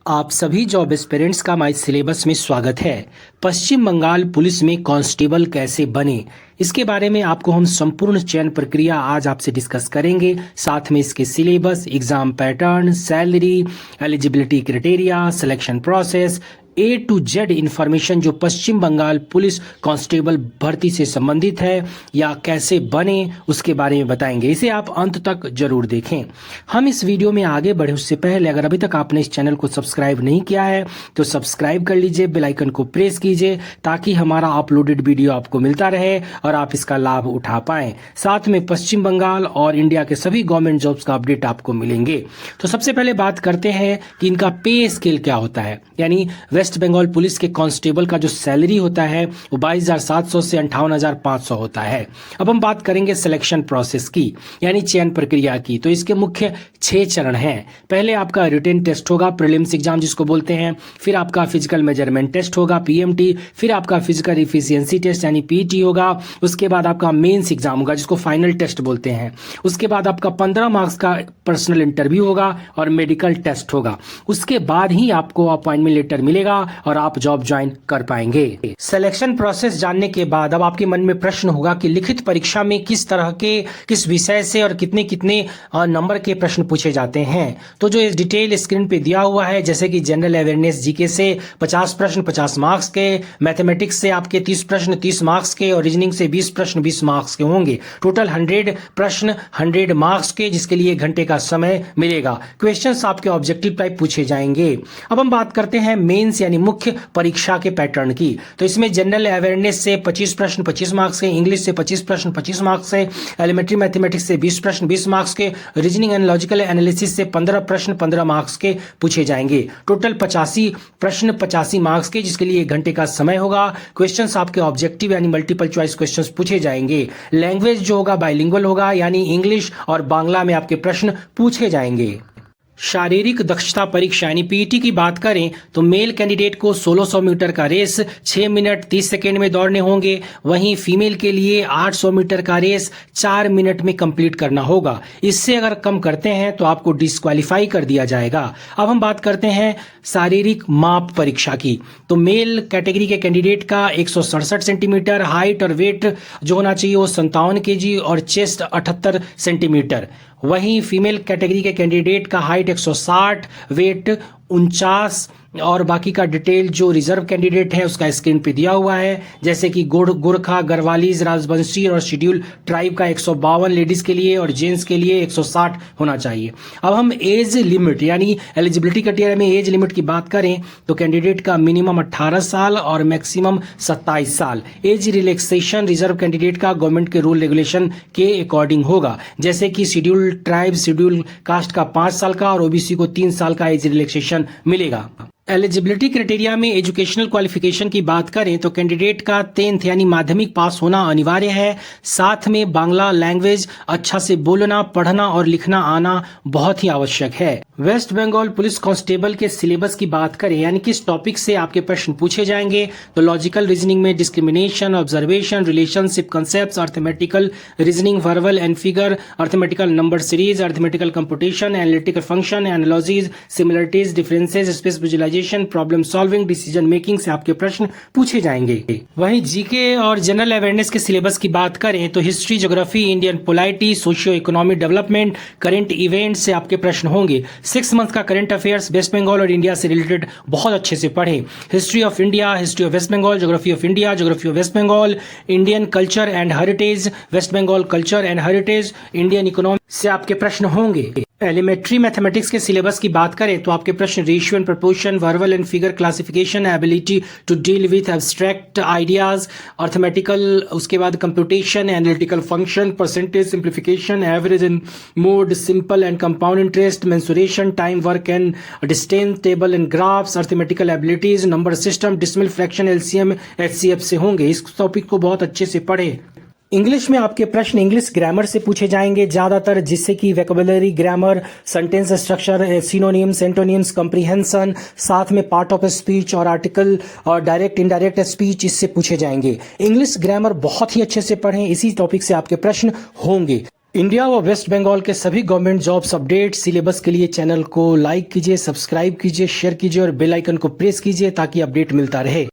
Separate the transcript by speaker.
Speaker 1: आप सभी job aspirants का हमारे सिलेबस में स्वागत है। पश्चिम बंगाल पुलिस में कांस्टेबल कैसे बने, इसके बारे में आपको हम संपूर्ण चयन प्रक्रिया आज आपसे डिस्कस करेंगे। साथ में इसके syllabus, exam pattern, salary, eligibility criteria, selection process, A to Z information जो पश्चिम बंगाल पुलिस कांस्टेबल भर्ती से संबंधित है या कैसे बने उसके बारे में बताएंगे। इसे आप अंत तक जरूर देखें। हम इस वीडियो में आगे बढ़े उससे पहले अगर अभी तक आपने इस चैनल को सब्सक्राइब नहीं किया है तो सब्सक्राइब कर लीजिए, बेल आइकन को प्रेस कीजिए ताकि हमारा अपलोडेड वीडियो आपको मिलता रहे और आप इसका लाभ उठा पाएं। साथ में पश्चिम बंगाल और इंडिया के सभी गवर्नमेंट जॉब्स का अपडेट आपको मिलेंगे। तो सबसे पहले बात करते हैं कि इनका पे स्केल क्या होता है। यानी वेस्ट बंगाल पुलिस के कांस्टेबल का जो सैलरी होता है वो 22,700 से 58,500 होता है। अब हम बात करेंगे सिलेक्शन प्रोसेस की, यानी चयन प्रक्रिया की। तो इसके मुख्य 6 चरण हैं। पहले आपका रिटन टेस्ट होगा, प्रीलिम्स एग्जाम जिसको बोलते हैं। फिर आपका फिजिकल मेजरमेंट टेस्ट होगा, पीएमटी। फिर आपका फिजिकल इफिशियंसी टेस्ट यानी पीटी होगा। उसके बाद आपका मेंस एग्जाम होगा जिसको फाइनल टेस्ट बोलते हैं। उसके बाद आपका 15 मार्क्स का पर्सनल इंटरव्यू होगा और मेडिकल टेस्ट होगा। उसके बाद ही आपको अपॉइंटमेंट लेटर मिलेगा और आप जॉब ज्वाइन कर पाएंगे। सिलेक्शन प्रोसेस जानने के बाद अब आपके मन में प्रश्न होगा कि लिखित परीक्षा में किस तरह के, किस विषय से और कितने कितने नंबर के प्रश्न पूछे जाते हैं। तो जो इस डिटेल स्क्रीन पे दिया हुआ है, जैसे कि जनरल अवेयरनेस जीके से 50 प्रश्न 50 मार्क्स के, मैथमेटिक्स से आपके 30 प्रश्न 30 मार्क्स के और रीजनिंग से 20 प्रश्न 20 मार्क्स के होंगे। टोटल 100 प्रश्न 100 मार्क्स के, जिसके लिए 1 घंटे का समय मिलेगा। क्वेश्चंस आपके ऑब्जेक्टिव टाइप पूछे जाएंगे। अब हम बात करते हैं मेंस यानी मुख्य परीक्षा के पैटर्न की। तो इसमें जनरल अवेयरनेस से 25 प्रश्न 25 मार्क्स के, इंग्लिश से 25 प्रश्न 25 मार्क्स से, एलिमेंट्री मैथमेटिक्स से 20 प्रश्न 20 मार्क्स के, रीजनिंग एंड लॉजिकल एनालिसिस से 15 प्रश्न 15 मार्क्स के पूछे जाएंगे। टोटल 85 प्रश्न 85 मार्क्स के, जिसके लिए 1 घंटे का समय होगा। क्वेश्चंस आपके ऑब्जेक्टिव यानी मल्टीपल चॉइस क्वेश्चंस पूछे जाएंगे। लैंग्वेज जो होगा बाइलिंगुअल होगा, यानी इंग्लिश और बांग्ला में आपके प्रश्न पूछे जाएंगे। शारीरिक दक्षता परीक्षा यानी पीटी की बात करें तो मेल कैंडिडेट को 1600 मीटर का रेस 6 मिनट 30 सेकेंड में दौड़ने होंगे। वहीं फीमेल के लिए 800 मीटर का रेस 4 मिनट में कंप्लीट करना होगा। इससे अगर कम करते हैं तो आपको डिस्क्वालीफाई कर दिया जाएगा। अब हम बात करते हैं शारीरिक माप परीक्षा की। तो मेल कैटेगरी के कैंडिडेट का 167 सेंटीमीटर हाइट और वेट जो होना चाहिए वो 57 kg और चेस्ट 78 सेंटीमीटर। वहीं फीमेल कैटेगरी के कैंडिडेट का हाइट 160, वेट 49 और बाकी का डिटेल जो रिजर्व कैंडिडेट है उसका स्क्रीन पे दिया हुआ है। जैसे कि गोरखा, गढ़वालीज, राजवंशी और शेड्यूल ट्राइब का 152 लेडीज के लिए और जेंट्स के लिए 160 होना चाहिए। अब हम एज लिमिट यानी एलिजिबिलिटी क्राइटेरिया में एज लिमिट की बात करें तो कैंडिडेट का मिनिमम 18 साल और मैक्सिमम 27 साल। एज रिलैक्सेशन रिजर्व कैंडिडेट का गवर्नमेंट के रूल रेगुलेशन के अकॉर्डिंग होगा। जैसे कि शेड्यूल ट्राइब शेड्यूल कास्ट का 5 साल का और ओबीसी को 3 साल का एज रिलैक्सेशन मिलेगा। एलिजिबिलिटी क्राइटेरिया में एजुकेशनल क्वालिफिकेशन की बात करें तो कैंडिडेट का 10th यानी माध्यमिक पास होना अनिवार्य है। साथ में बांग्ला लैंग्वेज अच्छा से बोलना, पढ़ना और लिखना आना बहुत ही आवश्यक है। वेस्ट बंगाल पुलिस कांस्टेबल के सिलेबस की बात करें यानी किस टॉपिक से आपके प्रश्न पूछे जाएंगे तो लॉजिकल रीजनिंग में discrimination, observation, relationship concept, arithmetical reasoning, verbal and figure, arithmetical number series, arithmetical computation, analytical function, analogies, similarities, differences, space visualisation, problem solving, decision making से आपके प्रश्न पूछे जाएंगे। वहीं जीके और जनरल अवेयरनेस के सिलेबस की बात करें तो history, geography, Indian polity, socio economic development, current event से आपके प्रश्न होंगे। 6 मंथ का करंट अफेयर्स वेस्ट बंगाल और इंडिया से रिलेटेड बहुत अच्छे से पढ़ें। History of India, history of West Bengal, geography of India, geography of West Bengal, Indian culture and heritage, West Bengal culture and heritage, Indian economy से आपके प्रश्न होंगे। एलिमेंट्री मैथमेटिक्स के सिलेबस की बात करें तो आपके प्रश्न ratio and proportion, verbal and figure classification, ability to deal with abstract ideas, arithmetical, उसके बाद computation, analytical function, percentage, simplification, average and mode, simple and compound interest, mensuration, time, work and distance, table and graphs, arithmetical abilities, number system, decimal fraction, LCM, HCF से होंगे। इस topic को बहुत अच्छे से पढ़ें। इंग्लिश में आपके प्रश्न इंग्लिश ग्रामर से पूछे जाएंगे ज्यादातर, जिससे कि vocabulary, grammar, sentence structure, synonyms, antonyms, comprehension, साथ में पार्ट ऑफ स्पीच और आर्टिकल और डायरेक्ट इनडायरेक्ट स्पीच इससे पूछे जाएंगे। इंग्लिश ग्रामर बहुत ही अच्छे से पढ़ें, इसी टॉपिक से आपके प्रश्न होंगे। इंडिया व वेस्ट बंगाल के सभी गवर्नमेंट जॉब्स अपडेट सिलेबस के लिए चैनल को लाइक कीजिए, सब्सक्राइब कीजिए, शेयर कीजिए और बेल आइकन को प्रेस कीजिए ताकि अपडेट मिलता रहे।